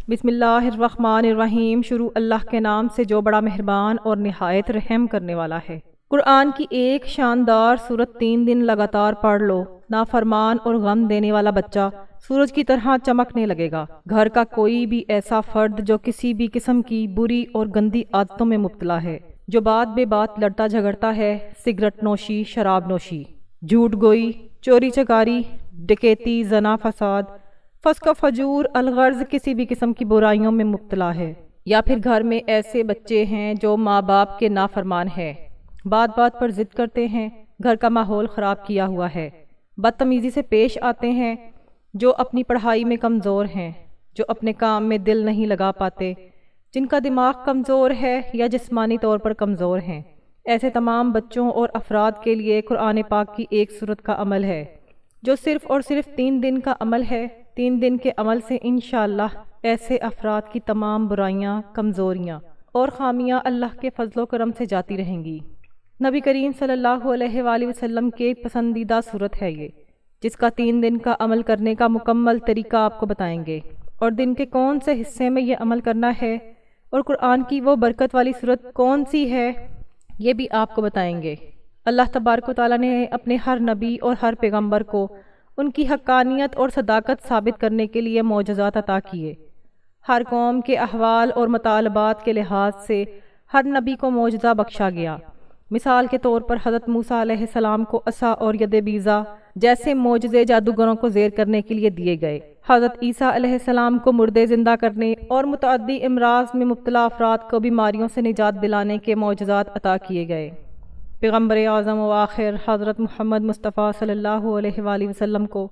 بسم اللہ الرحمن الرحیم۔ شروع اللہ کے نام سے جو بڑا مہربان اور نہایت رحم کرنے والا ہے۔ قرآن کی ایک شاندار سورت 3 دن لگاتار پڑھ لو، نافرمان اور غم دینے والا بچہ سورج کی طرح چمکنے لگے گا۔ گھر کا کوئی بھی ایسا فرد جو کسی بھی قسم کی بری اور گندی عادتوں میں مبتلا ہے، جو بات بے بات لڑتا جھگڑتا ہے، سگریٹ نوشی، شراب نوشی، جھوٹ گوئی، چوری چکاری، ڈکیتی، زنا، فساد، فسق و فجور، الغرض کسی بھی قسم کی برائیوں میں مبتلا ہے، یا پھر گھر میں ایسے بچے ہیں جو ماں باپ کے نافرمان ہیں، بات بات پر ضد کرتے ہیں، گھر کا ماحول خراب کیا ہوا ہے، بدتمیزی سے پیش آتے ہیں، جو اپنی پڑھائی میں کمزور ہیں، جو اپنے کام میں دل نہیں لگا پاتے، جن کا دماغ کمزور ہے یا جسمانی طور پر کمزور ہیں، ایسے تمام بچوں اور افراد کے لیے قرآن پاک کی ایک سورت کا عمل ہے، جو صرف اور صرف 3 دن کا عمل ہے۔ 3 دن کے عمل سے انشاءاللہ ایسے افراد کی تمام برائیاں، کمزوریاں اور خامیاں اللہ کے فضل و کرم سے جاتی رہیں گی۔ نبی کریم صلی اللہ علیہ وآلہ وسلم کے پسندیدہ سورت ہے یہ، جس کا 3 دن کا عمل کرنے کا مکمل طریقہ آپ کو بتائیں گے، اور دن کے کون سے حصے میں یہ عمل کرنا ہے، اور قرآن کی وہ برکت والی سورت کون سی ہے یہ بھی آپ کو بتائیں گے۔ اللہ تبارک و تعالیٰ نے اپنے ہر نبی اور ہر پیغمبر کو ان کی حقانیت اور صداقت ثابت کرنے کے لیے معجزات عطا کیے۔ ہر قوم کے احوال اور مطالبات کے لحاظ سے ہر نبی کو معجزہ بخشا گیا۔ مثال کے طور پر حضرت موسیٰ علیہ السلام کو عصا اور ید بیضا جیسے معجزے جادوگروں کو زیر کرنے کے لیے دیے گئے۔ حضرت عیسیٰ علیہ السلام کو مردے زندہ کرنے اور متعدی امراض میں مبتلا افراد کو بیماریوں سے نجات دلانے کے معجزات عطا کیے گئے۔ پیغمبر اعظم و آخر حضرت محمد مصطفیٰ صلی اللہ علیہ وآلہ وسلم کو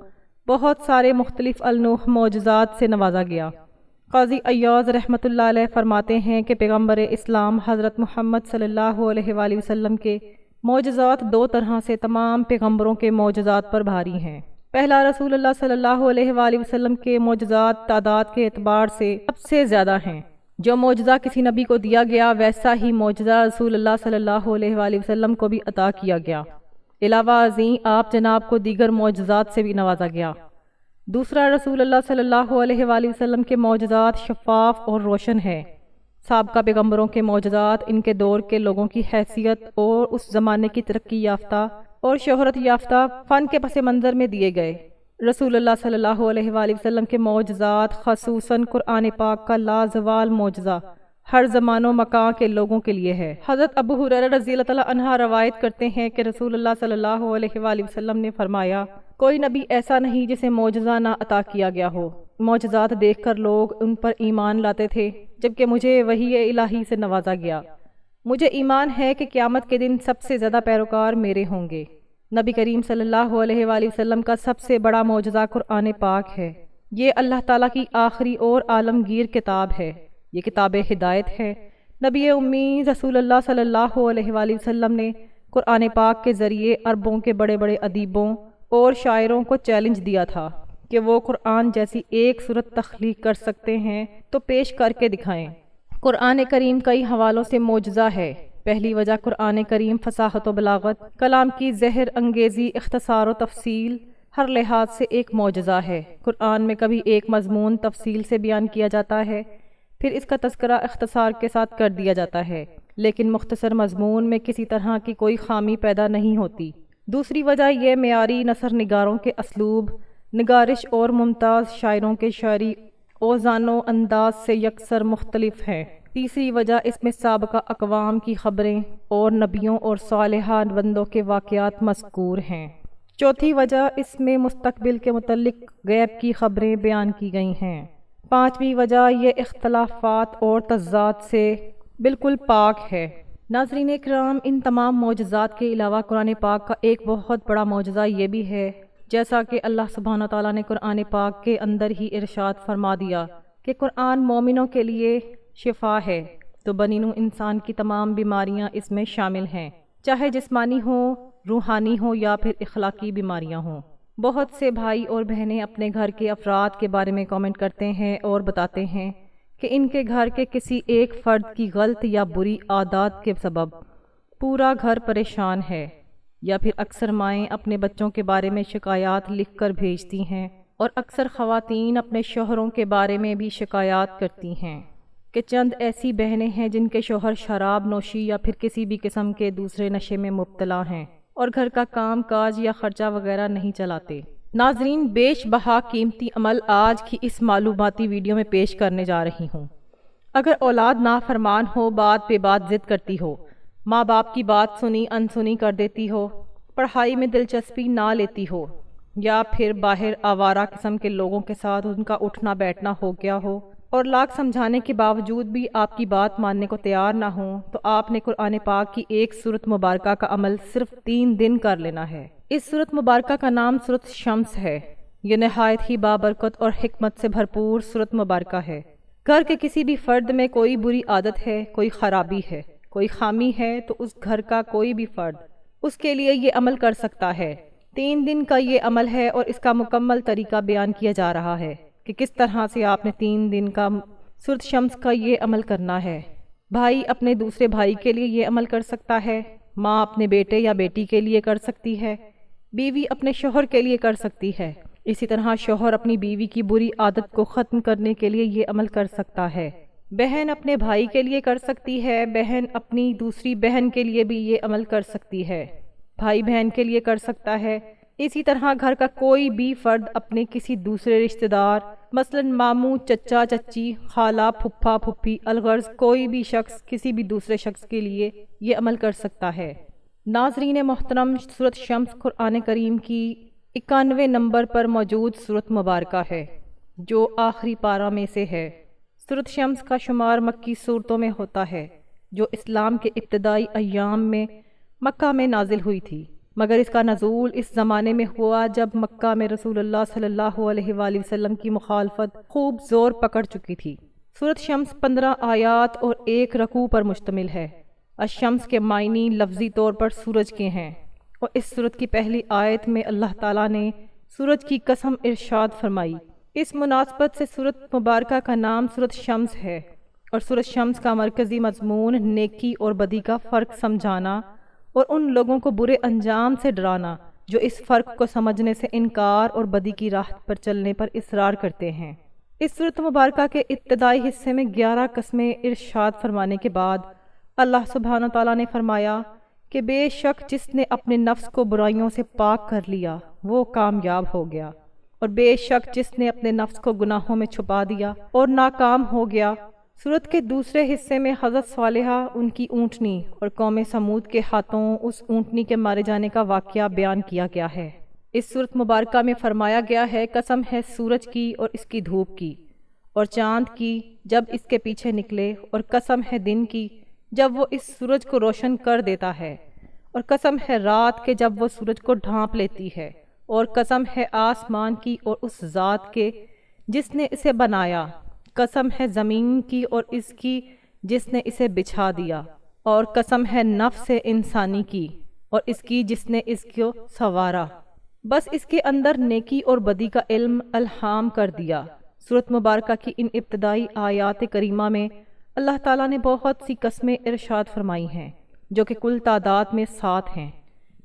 بہت سارے مختلف النوع معجزات سے نوازا گیا۔ قاضی ایاز رحمۃ اللہ علیہ فرماتے ہیں کہ پیغمبر اسلام حضرت محمد صلی اللہ علیہ وآلہ وسلم کے معجزات 2 طرح سے تمام پیغمبروں کے معجزات پر بھاری ہیں۔ پہلا، رسول اللہ صلی اللہ علیہ وآلہ وسلم کے معجزات تعداد کے اعتبار سے سب سے زیادہ ہیں۔ جو معجزہ کسی نبی کو دیا گیا ویسا ہی معجزہ رسول اللہ صلی اللہ علیہ وآلہ وسلم کو بھی عطا کیا گیا۔ علاوہ ازیں آپ جناب کو دیگر معجزات سے بھی نوازا گیا۔ دوسرا، رسول اللہ صلی اللہ علیہ وآلہ وسلم کے معجزات شفاف اور روشن ہیں۔ سابقہ پیغمبروں کے معجزات ان کے دور کے لوگوں کی حیثیت اور اس زمانے کی ترقی یافتہ اور شہرت یافتہ فن کے پس منظر میں دیے گئے۔ رسول اللہ صلی اللہ علیہ وآلہ وسلم کے معجزات خصوصاً قرآن پاک کا لازوال معجزہ ہر زمان و مکان کے لوگوں کے لیے ہے۔ حضرت ابو ہریرہ رضی اللہ تعالیٰ عنہ روایت کرتے ہیں کہ رسول اللہ صلی اللہ علیہ وآلہ وسلم نے فرمایا، کوئی نبی ایسا نہیں جسے معجزہ نہ عطا کیا گیا ہو۔ معجزات دیکھ کر لوگ ان پر ایمان لاتے تھے، جبکہ مجھے وحی الہی سے نوازا گیا۔ مجھے ایمان ہے کہ قیامت کے دن سب سے زیادہ پیروکار میرے ہوں گے۔ نبی کریم صلی اللہ علیہ وآلہ وسلم کا سب سے بڑا معجزہ قرآن پاک ہے۔ یہ اللہ تعالیٰ کی آخری اور عالمگیر کتاب ہے۔ یہ کتاب ہدایت ہے۔ نبی امی رسول اللہ صلی اللہ علیہ وآلہ وسلم نے قرآن پاک کے ذریعے عربوں کے بڑے بڑے ادیبوں اور شاعروں کو چیلنج دیا تھا کہ وہ قرآن جیسی ایک سورت تخلیق کر سکتے ہیں تو پیش کر کے دکھائیں۔ قرآن کریم کئی حوالوں سے معجزہ ہے۔ پہلی وجہ، قرآن کریم فصاحت و بلاغت، کلام کی زہر انگیزی، اختصار و تفصیل ہر لحاظ سے ایک معجزہ ہے۔ قرآن میں کبھی ایک مضمون تفصیل سے بیان کیا جاتا ہے، پھر اس کا تذکرہ اختصار کے ساتھ کر دیا جاتا ہے، لیکن مختصر مضمون میں کسی طرح کی کوئی خامی پیدا نہیں ہوتی۔ دوسری وجہ یہ معیاری نثر نگاروں کے اسلوب نگارش اور ممتاز شاعروں کے شعری اوزان و انداز سے یکسر مختلف ہیں۔ تیسری وجہ، اس میں سابقہ اقوام کی خبریں اور نبیوں اور صالحہ بندوں کے واقعات مذکور ہیں۔ چوتھی وجہ، اس میں مستقبل کے متعلق غیب کی خبریں بیان کی گئی ہیں۔ پانچویں وجہ، یہ اختلافات اور تضاد سے بالکل پاک ہے۔ ناظرین اکرام، ان تمام معجزات کے علاوہ قرآن پاک کا ایک بہت بڑا معجزہ یہ بھی ہے، جیسا کہ اللہ سبحانہ تعالیٰ نے قرآن پاک کے اندر ہی ارشاد فرما دیا کہ قرآن مومنوں کے لیے شفا ہے، تو بنی نوع انسان کی تمام بیماریاں اس میں شامل ہیں، چاہے جسمانی ہوں، روحانی ہوں یا پھر اخلاقی بیماریاں ہوں۔ بہت سے بھائی اور بہنیں اپنے گھر کے افراد کے بارے میں کامنٹ کرتے ہیں اور بتاتے ہیں کہ ان کے گھر کے کسی ایک فرد کی غلط یا بری عادات کے سبب پورا گھر پریشان ہے، یا پھر اکثر مائیں اپنے بچوں کے بارے میں شکایات لکھ کر بھیجتی ہیں اور اکثر خواتین اپنے شوہروں کے بارے میں بھی شکایات کرتی ہیں کہ چند ایسی بہنیں ہیں جن کے شوہر شراب نوشی یا پھر کسی بھی قسم کے دوسرے نشے میں مبتلا ہیں اور گھر کا کام کاج یا خرچہ وغیرہ نہیں چلاتے۔ ناظرین، بیش بہا قیمتی عمل آج کی اس معلوماتی ویڈیو میں پیش کرنے جا رہی ہوں۔ اگر اولاد نافرمان ہو، بات پہ بات ضد کرتی ہو، ماں باپ کی بات سنی انسنی کر دیتی ہو، پڑھائی میں دلچسپی نہ لیتی ہو، یا پھر باہر آوارہ قسم کے لوگوں کے ساتھ ان کا اٹھنا بیٹھنا ہو گیا ہو اور لاکھ سمجھانے کے باوجود بھی آپ کی بات ماننے کو تیار نہ ہوں، تو آپ نے قرآن پاک کی ایک سورت مبارکہ کا عمل صرف 3 دن کر لینا ہے۔ اس سورت مبارکہ کا نام سورت شمس ہے۔ یہ نہایت ہی بابرکت اور حکمت سے بھرپور سورت مبارکہ ہے۔ گھر کے کسی بھی فرد میں کوئی بری عادت ہے، کوئی خرابی ہے، کوئی خامی ہے، تو اس گھر کا کوئی بھی فرد اس کے لیے یہ عمل کر سکتا ہے۔ 3 دن کا یہ عمل ہے اور اس کا مکمل طریقہ بیان کیا جا رہا ہے کہ کس طرح سے آپ نے 3 دن کا سورت شمس کا یہ عمل کرنا ہے۔ بھائی اپنے دوسرے بھائی کے لیے یہ عمل کر سکتا ہے، ماں اپنے بیٹے یا بیٹی کے لیے کر سکتی ہے، بیوی اپنے شوہر کے لیے کر سکتی ہے، اسی طرح شوہر اپنی بیوی کی بری عادت کو ختم کرنے کے لیے یہ عمل کر سکتا ہے، بہن اپنے بھائی کے لیے کر سکتی ہے، بہن اپنی دوسری بہن کے لیے بھی یہ عمل کر سکتی ہے، بھائی بہن کے لیے کر سکتا ہے، اسی طرح گھر کا کوئی بھی فرد اپنے کسی دوسرے رشتہ دار مثلا ماموں، چچا چچی، خالہ، پھپھا پھپھی، الغرض کوئی بھی شخص کسی بھی دوسرے شخص کے لیے یہ عمل کر سکتا ہے۔ ناظرین محترم، سورت شمس قرآن کریم کی 91 نمبر پر موجود سورت مبارکہ ہے جو آخری پارہ میں سے ہے۔ سورت شمس کا شمار مکی صورتوں میں ہوتا ہے جو اسلام کے ابتدائی ایام میں مکہ میں نازل ہوئی تھی، مگر اس کا نزول اس زمانے میں ہوا جب مکہ میں رسول اللہ صلی اللہ علیہ وآلہ وسلم کی مخالفت خوب زور پکڑ چکی تھی۔ سورت شمس 15 آیات اور 1 رکوع پر مشتمل ہے۔ الشمس کے معنی لفظی طور پر سورج کے ہیں، اور اس سورت کی پہلی آیت میں اللہ تعالیٰ نے سورج کی قسم ارشاد فرمائی۔ اس مناسبت سے سورت مبارکہ کا نام سورت شمس ہے، اور سورت شمس کا مرکزی مضمون نیکی اور بدی کا فرق سمجھانا اور ان لوگوں کو برے انجام سے ڈرانا جو اس فرق کو سمجھنے سے انکار اور بدی کی راہ پر چلنے پر اصرار کرتے ہیں۔ اس سورت مبارکہ کے ابتدائی حصے میں 11 قسمیں ارشاد فرمانے کے بعد اللہ سبحانہ تعالیٰ نے فرمایا کہ بے شک جس نے اپنے نفس کو برائیوں سے پاک کر لیا وہ کامیاب ہو گیا، اور بے شک جس نے اپنے نفس کو گناہوں میں چھپا دیا اور ناکام ہو گیا۔ سورت کے دوسرے حصے میں حضرت صالحہ، ان کی اونٹنی اور قوم سمود کے ہاتھوں اس اونٹنی کے مارے جانے کا واقعہ بیان کیا گیا ہے۔ اس سورت مبارکہ میں فرمایا گیا ہے، قسم ہے سورج کی اور اس کی دھوپ کی اور چاند کی جب اس کے پیچھے نکلے، اور قسم ہے دن کی جب وہ اس سورج کو روشن کر دیتا ہے، اور قسم ہے رات کے جب وہ سورج کو ڈھانپ لیتی ہے، اور قسم ہے آسمان کی اور اس ذات کے جس نے اسے بنایا، قسم ہے زمین کی اور اس کی جس نے اسے بچھا دیا، اور قسم ہے نفس انسانی کی اور اس کی جس نے اس کو سنوارا، بس اس کے اندر نیکی اور بدی کا علم الہام کر دیا۔ سورت مبارکہ کی ان ابتدائی آیات کریمہ میں اللہ تعالیٰ نے بہت سی قسمیں ارشاد فرمائی ہیں جو کہ کل تعداد میں 7 ہیں،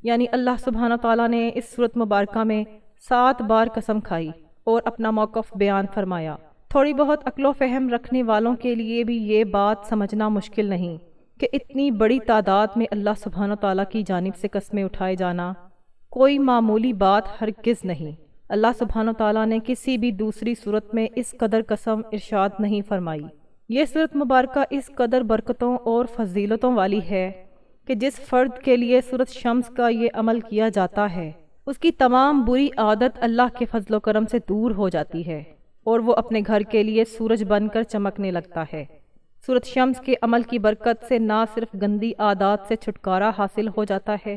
یعنی اللہ سبحانہ تعالیٰ نے اس سورت مبارکہ میں 7 بار قسم کھائی اور اپنا موقف بیان فرمایا۔ تھوڑی بہت عقل و فہم رکھنے والوں کے لیے بھی یہ بات سمجھنا مشکل نہیں کہ اتنی بڑی تعداد میں اللہ سبحانہ تعالیٰ کی جانب سے قسمیں اٹھائے جانا کوئی معمولی بات ہرگز نہیں۔ اللہ سبحانہ تعالیٰ نے کسی بھی دوسری صورت میں اس قدر قسم ارشاد نہیں فرمائی۔ یہ سورت مبارکہ اس قدر برکتوں اور فضیلتوں والی ہے کہ جس فرد کے لیے سورت شمس کا یہ عمل کیا جاتا ہے اس کی تمام بری عادت اللہ کے فضل و کرم سے دور ہو جاتی ہے اور وہ اپنے گھر کے لیے سورج بن کر چمکنے لگتا ہے۔ سورت شمس کے عمل کی برکت سے نہ صرف گندی عادات سے چھٹکارا حاصل ہو جاتا ہے،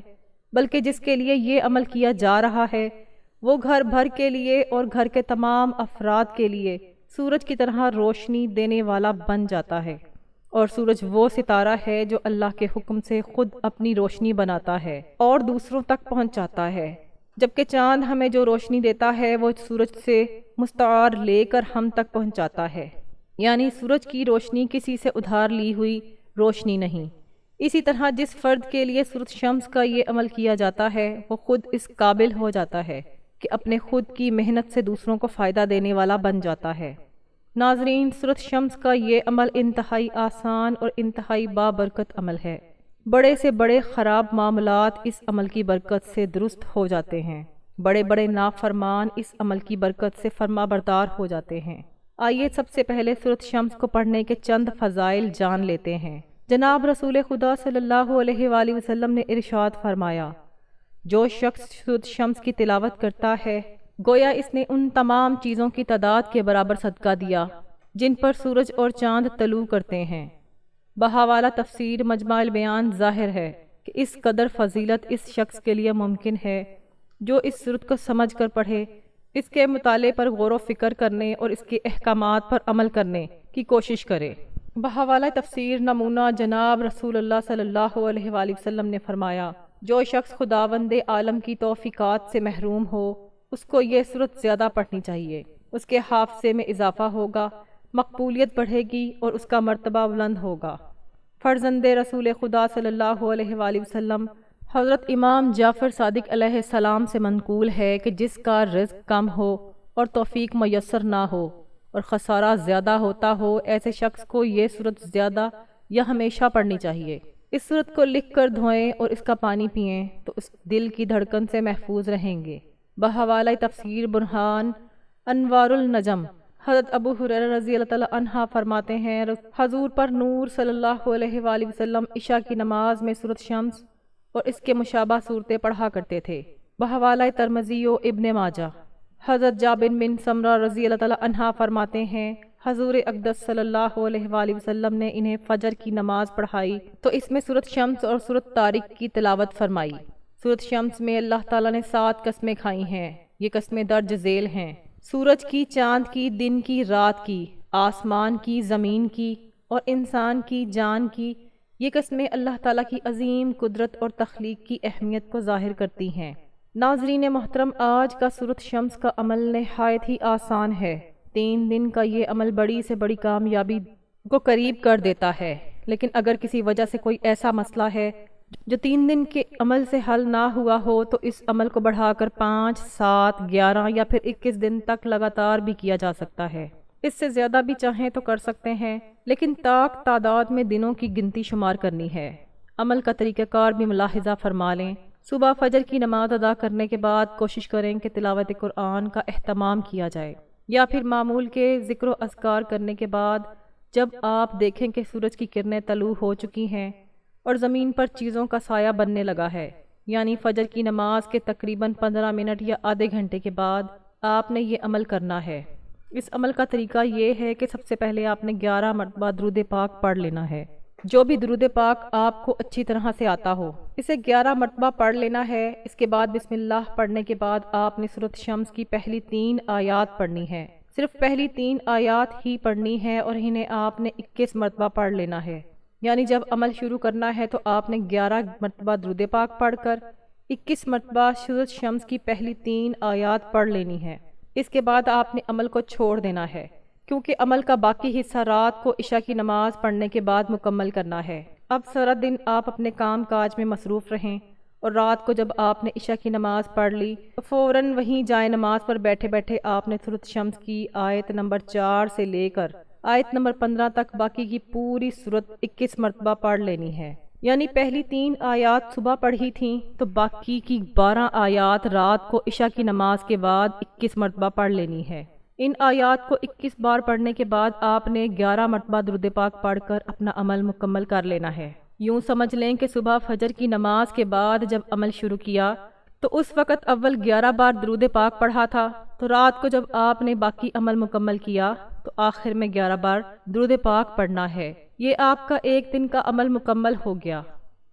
بلکہ جس کے لیے یہ عمل کیا جا رہا ہے وہ گھر بھر کے لیے اور گھر کے تمام افراد کے لیے سورج کی طرح روشنی دینے والا بن جاتا ہے، اور سورج وہ ستارہ ہے جو اللہ کے حکم سے خود اپنی روشنی بناتا ہے اور دوسروں تک پہنچاتا ہے، جبکہ چاند ہمیں جو روشنی دیتا ہے وہ سورج سے مستعار لے کر ہم تک پہنچاتا ہے، یعنی سورج کی روشنی کسی سے ادھار لی ہوئی روشنی نہیں۔ اسی طرح جس فرد کے لیے سورت شمس کا یہ عمل کیا جاتا ہے وہ خود اس قابل ہو جاتا ہے کہ اپنے خود کی محنت سے دوسروں کو فائدہ دینے والا بن جاتا ہے۔ ناظرین، سورۃ شمس کا یہ عمل انتہائی آسان اور انتہائی بابرکت عمل ہے۔ بڑے سے بڑے خراب معاملات اس عمل کی برکت سے درست ہو جاتے ہیں۔ بڑے بڑے نافرمان اس عمل کی برکت سے فرما بردار ہو جاتے ہیں۔ آئیے سب سے پہلے سورۃ شمس کو پڑھنے کے چند فضائل جان لیتے ہیں۔ جناب رسول خدا صلی اللہ علیہ وآلہ وسلم نے ارشاد فرمایا، جو شخص سورۃ شمس کی تلاوت کرتا ہے گویا اس نے ان تمام چیزوں کی تعداد کے برابر صدقہ دیا جن پر سورج اور چاند طلوع کرتے ہیں۔ بحوالہ تفسیر مجمع البیان ظاہر ہے کہ اس قدر فضیلت اس شخص کے لیے ممکن ہے جو اس سورت کو سمجھ کر پڑھے، اس کے مطالعے پر غور و فکر کرنے اور اس کے احکامات پر عمل کرنے کی کوشش کرے۔ بحوالہ تفسیر نمونہ جناب رسول اللہ صلی اللہ علیہ وآلہ وسلم نے فرمایا، جو شخص خداوند عالم کی توفیقات سے محروم ہو اس کو یہ سورت زیادہ پڑھنی چاہیے۔ اس کے حافظے میں اضافہ ہوگا، مقبولیت بڑھے گی اور اس کا مرتبہ بلند ہوگا۔ فرزند رسول خدا صلی اللہ علیہ وآلہ وسلم حضرت امام جعفر صادق علیہ السلام سے منقول ہے کہ جس کا رزق کم ہو اور توفیق میسر نہ ہو اور خسارہ زیادہ ہوتا ہو، ایسے شخص کو یہ سورت زیادہ یا ہمیشہ پڑھنی چاہیے۔ اس سورت کو لکھ کر دھوئیں اور اس کا پانی پئیں تو اس دل کی دھڑکن سے محفوظ رہیں گے۔ بحوالہ تفسیر برہان انوار النجم حضرت ابو ہریرہ رضی اللہ تعالی عنہ فرماتے ہیں، حضور پر نور صلی اللہ علیہ وآلہ وسلم عشاء کی نماز میں سورۃ شمس اور اس کے مشابہ صورتیں پڑھا کرتے تھے۔ بحوالہ ترمذی و ابن ماجہ حضرت جابر بن سمرہ رضی اللہ تعالی عنہ فرماتے ہیں، حضور اقدس صلی اللہ علیہ وآلہ وسلم نے انہیں فجر کی نماز پڑھائی تو اس میں سورۃ شمس اور سورۃ طارق کی تلاوت فرمائی۔ سورۃ شمس میں اللہ تعالیٰ نے 7 قسمیں کھائی ہیں۔ یہ قسمیں درج ذیل ہیں: سورج کی، چاند کی، دن کی، رات کی، آسمان کی، زمین کی اور انسان کی جان کی۔ یہ قسمیں اللہ تعالیٰ کی عظیم قدرت اور تخلیق کی اہمیت کو ظاہر کرتی ہیں۔ ناظرین محترم، آج کا سورۃ شمس کا عمل نہایت ہی آسان ہے۔ 3 دن کا یہ عمل بڑی سے بڑی کامیابی کو قریب کر دیتا ہے، لیکن اگر کسی وجہ سے کوئی ایسا مسئلہ ہے جو 3 دن کے عمل سے حل نہ ہوا ہو تو اس عمل کو بڑھا کر 5، 7، 11 یا پھر 21 دن تک لگاتار بھی کیا جا سکتا ہے۔ اس سے زیادہ بھی چاہیں تو کر سکتے ہیں، لیکن طاق تعداد میں دنوں کی گنتی شمار کرنی ہے۔ عمل کا طریقہ کار بھی ملاحظہ فرما لیں۔ صبح فجر کی نماز ادا کرنے کے بعد کوشش کریں کہ تلاوت قرآن کا اہتمام کیا جائے، یا پھر معمول کے ذکر و اذکار کرنے کے بعد جب آپ دیکھیں کہ سورج کی کرنیں طلوع ہو چکی ہیں اور زمین پر چیزوں کا سایہ بننے لگا ہے، یعنی فجر کی نماز کے تقریباً 15 منٹ یا آدھے گھنٹے کے بعد آپ نے یہ عمل کرنا ہے۔ اس عمل کا طریقہ یہ ہے کہ سب سے پہلے آپ نے 11 مرتبہ درود پاک پڑھ لینا ہے۔ جو بھی درود پاک آپ کو اچھی طرح سے آتا ہو اسے 11 مرتبہ پڑھ لینا ہے۔ اس کے بعد بسم اللہ پڑھنے کے بعد آپ نے سورۃ شمس کی پہلی 3 آیات پڑھنی ہے۔ صرف پہلی 3 آیات ہی پڑھنی ہے اور انہیں آپ نے 21 مرتبہ پڑھ لینا ہے۔ یعنی جب عمل شروع کرنا ہے تو آپ نے 11 مرتبہ درود پاک پڑھ کر 21 مرتبہ سورۃ شمس کی پہلی 3 آیات پڑھ لینی ہے۔ اس کے بعد آپ نے عمل کو چھوڑ دینا ہے، کیونکہ عمل کا باقی حصہ رات کو عشاء کی نماز پڑھنے کے بعد مکمل کرنا ہے۔ اب سارا دن آپ اپنے کام کاج میں مصروف رہیں اور رات کو جب آپ نے عشاء کی نماز پڑھ لی تو فوراً وہیں جائے نماز پر بیٹھے بیٹھے آپ نے سورۃ شمس کی آیت نمبر 4 سے لے کر آیت نمبر 15 تک باقی کی پوری سورت 21 مرتبہ پڑھ لینی ہے۔ یعنی پہلی 3 آیات صبح پڑھی تھیں تو باقی کی 12 آیات رات کو عشاء کی نماز کے بعد 21 مرتبہ پڑھ لینی ہے۔ ان آیات کو 21 بار پڑھنے کے بعد آپ نے 11 مرتبہ درود پاک پڑھ کر اپنا عمل مکمل کر لینا ہے۔ یوں سمجھ لیں کہ صبح فجر کی نماز کے بعد جب عمل شروع کیا تو اس وقت اول 11 بار درود پاک پڑھا تھا، تو رات کو جب آپ نے باقی عمل مکمل کیا تو آخر میں 11 بار درود پاک پڑھنا ہے۔ یہ آپ کا 1 دن کا عمل مکمل ہو گیا۔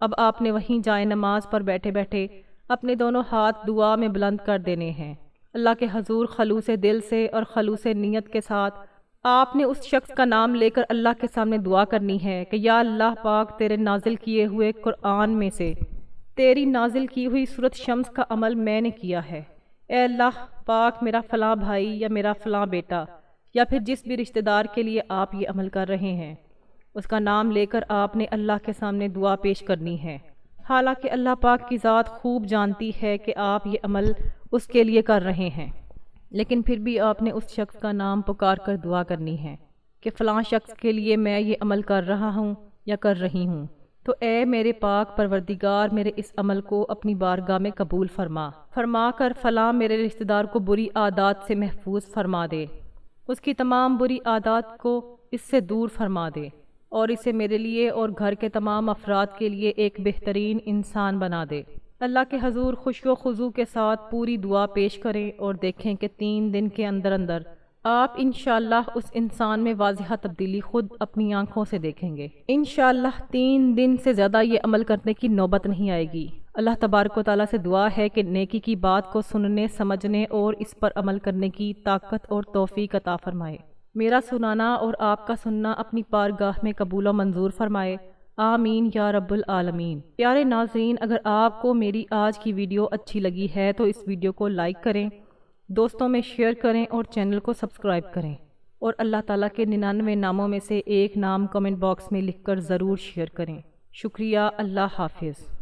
اب آپ نے وہیں جائے نماز پر بیٹھے بیٹھے اپنے دونوں ہاتھ دعا میں بلند کر دینے ہیں۔ اللہ کے حضور خلوص دل سے اور خلوص نیت کے ساتھ آپ نے اس شخص کا نام لے کر اللہ کے سامنے دعا کرنی ہے کہ یا اللہ پاک، تیرے نازل کیے ہوئے قرآن میں سے تیری نازل کی ہوئی سورۃ شمس کا عمل میں نے کیا ہے۔ اے اللہ پاک، میرا فلاں بھائی یا میرا فلاں بیٹا یا پھر جس بھی رشتہ دار کے لیے آپ یہ عمل کر رہے ہیں، اس کا نام لے کر آپ نے اللہ کے سامنے دعا پیش کرنی ہے۔ حالانکہ اللہ پاک کی ذات خوب جانتی ہے کہ آپ یہ عمل اس کے لیے کر رہے ہیں، لیکن پھر بھی آپ نے اس شخص کا نام پکار کر دعا کرنی ہے کہ فلاں شخص کے لیے میں یہ عمل کر رہا ہوں یا کر رہی ہوں، تو اے میرے پاک پروردگار میرے اس عمل کو اپنی بارگاہ میں قبول فرما کر فلاں میرے رشتہ دار کو بری عادات سے محفوظ فرما دے، اس کی تمام بری عادات کو اس سے دور فرما دے، اور اسے میرے لیے اور گھر کے تمام افراد کے لیے ایک بہترین انسان بنا دے۔ اللہ کے حضور خشوع و خضوع کے ساتھ پوری دعا پیش کریں اور دیکھیں کہ 3 دن کے اندر اندر آپ انشاءاللہ اس انسان میں واضح تبدیلی خود اپنی آنکھوں سے دیکھیں گے۔ انشاءاللہ 3 دن سے زیادہ یہ عمل کرنے کی نوبت نہیں آئے گی۔ اللہ تبارک و تعالیٰ سے دعا ہے کہ نیکی کی بات کو سننے، سمجھنے اور اس پر عمل کرنے کی طاقت اور توفیق عطا فرمائے۔ میرا سنانا اور آپ کا سننا اپنی بارگاہ میں قبول و منظور فرمائے، آمین یا رب العالمین۔ پیارے ناظرین، اگر آپ کو میری آج کی ویڈیو اچھی لگی ہے تو اس ویڈیو کو لائک کریں، دوستوں میں شیئر کریں اور چینل کو سبسکرائب کریں، اور اللہ تعالیٰ کے 99 ناموں میں سے ایک نام کمنٹ باکس میں لکھ کر ضرور شیئر کریں۔ شکریہ۔ اللہ حافظ۔